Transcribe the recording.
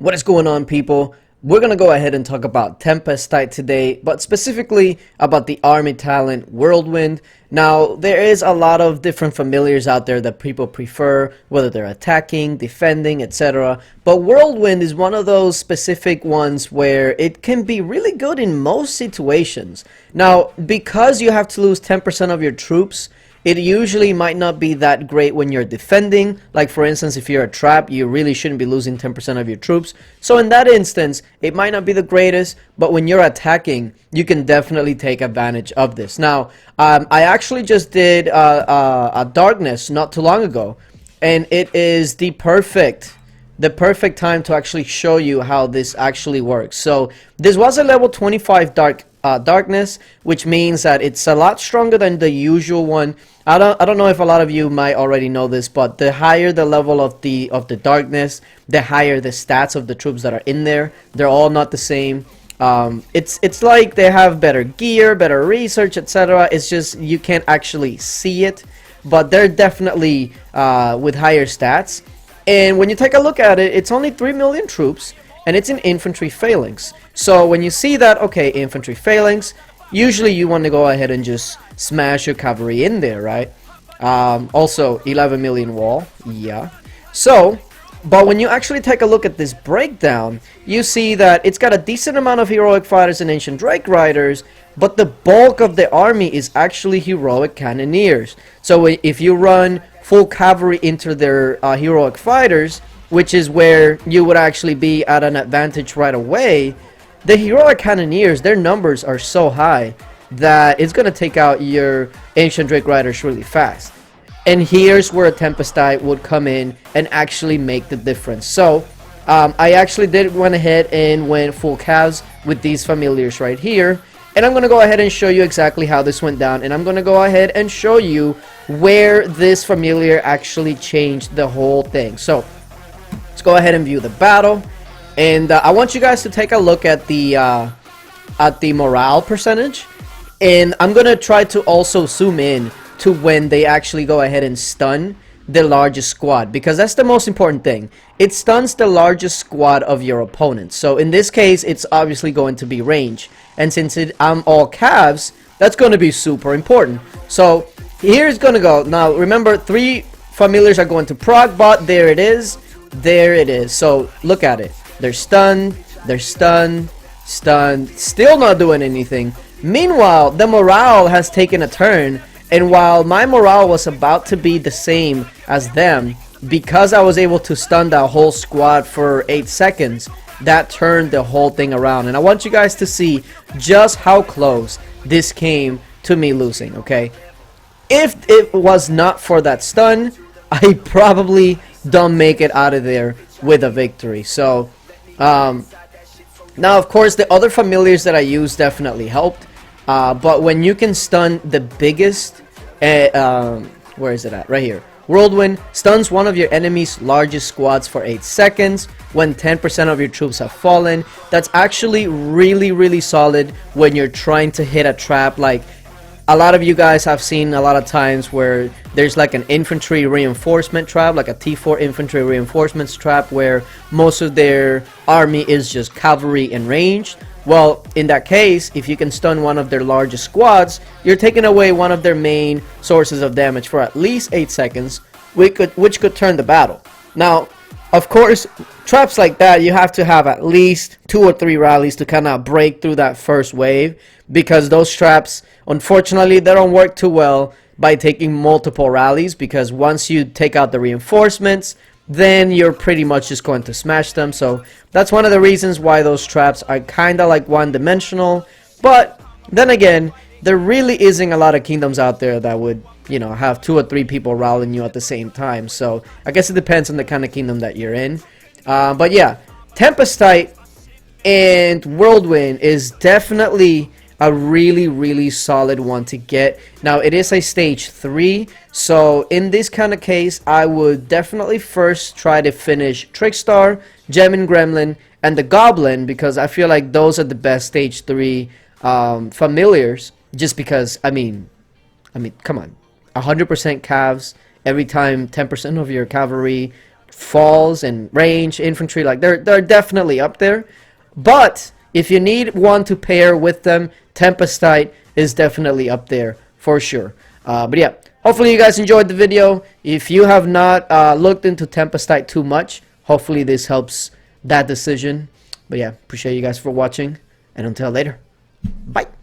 What is going on, people? We're gonna go ahead and talk about Tempestite today, but specifically about the army talent Whirlwind. Now, there is a lot of different familiars out there that people prefer, whether they're attacking, defending, etc. But Whirlwind is one of those specific ones where it can be really good in most situations. Now, because you have to lose 10% of your troops, it usually might not be that great when you're defending. Like, for instance, if you're a trap, you really shouldn't be losing 10% of your troops. So in that instance, it might not be the greatest, but when you're attacking, you can definitely take advantage of this. Now, I actually just did a darkness not too long ago, and it is the perfect time to actually show you how this actually works. So this was a level 25 darkness, which means that it's a lot stronger than the usual one. I don't know if a lot of you might already know this, but the higher the level of the darkness, the higher the stats of the troops that are in there. They're all not the same. It's like they have better gear, better research, etc. It's just you can't actually see it, but they're definitely with higher stats. And when you take a look at it, it's only 3 million troops, and it's in infantry phalanx. So when you see that, okay, infantry phalanx, usually you want to go ahead and just smash your cavalry in there, right? Also, 11 million wall, yeah. So, but when you actually take a look at this breakdown, you see that it's got a decent amount of heroic fighters and ancient drake riders, but the bulk of the army is actually heroic cannoneers. So if you run full cavalry into their heroic fighters, which is where you would actually be at an advantage right away, the heroic cannoneers, their numbers are so high that it's going to take out your ancient drake riders really fast. And here's where a Tempestite would come in and actually make the difference. So I actually went ahead and went full calves with these familiars right here, and I'm going to go ahead and show you exactly how this went down, and I'm going to go ahead and show you where this familiar actually changed the whole thing. So let's go ahead and view the battle, and I want you guys to take a look at the morale percentage, and I'm gonna try to also zoom in to when they actually go ahead and stun the largest squad, because that's the most important thing. It stuns the largest squad of your opponent. So in this case, it's obviously going to be range, and since I'm all calves, that's going to be super important. So here's gonna go. Now remember, 3 familiars are going to proc bot. There it is. There it is. So look at it. They're stunned, stunned, still not doing anything. Meanwhile, the morale has taken a turn, and while my morale was about to be the same as them, because I was able to stun that whole squad for 8 seconds, that turned the whole thing around. And I want you guys to see just how close this came to me losing, okay? If it was not for that stun, I probably don't make it out of there with a victory. So now of course the other familiars that I used definitely helped, but when you can stun the biggest where is it at? Right here. Whirlwind stuns one of your enemy's largest squads for 8 seconds when 10% of your troops have fallen. That's actually really solid when you're trying to hit a trap. Like, a lot of you guys have seen a lot of times where there's like an infantry reinforcement trap, like a T4 infantry reinforcements trap, where most of their army is just cavalry and ranged. Well, in that case, if you can stun one of their largest squads, you're taking away one of their main sources of damage for at least 8 seconds, which could turn the battle. Now, of course, traps like that, you have to have at least 2 or 3 rallies to kind of break through that first wave, because those traps, unfortunately, they don't work too well by taking multiple rallies, because once you take out the reinforcements, then you're pretty much just going to smash them. So that's one of the reasons why those traps are kind of like one-dimensional. But then again, there really isn't a lot of kingdoms out there that would, you know, have 2 or 3 people rallying you at the same time. So I guess it depends on the kind of kingdom that you're in. But yeah, Tempestite and Whirlwind is definitely a really solid one to get. Now it is a stage 3, so in this kind of case I would definitely first try to finish Trickstar, Gem and Gremlin, and the Goblin, because I feel like those are the best stage 3 familiars, just because I mean come on, 100% calves every time 10% of your cavalry falls and range infantry, like they're definitely up there. But if you need one to pair with them, Tempestite is definitely up there for sure. But yeah, hopefully you guys enjoyed the video. If you have not looked into Tempestite too much, hopefully this helps that decision. But yeah, appreciate you guys for watching, and until later, bye.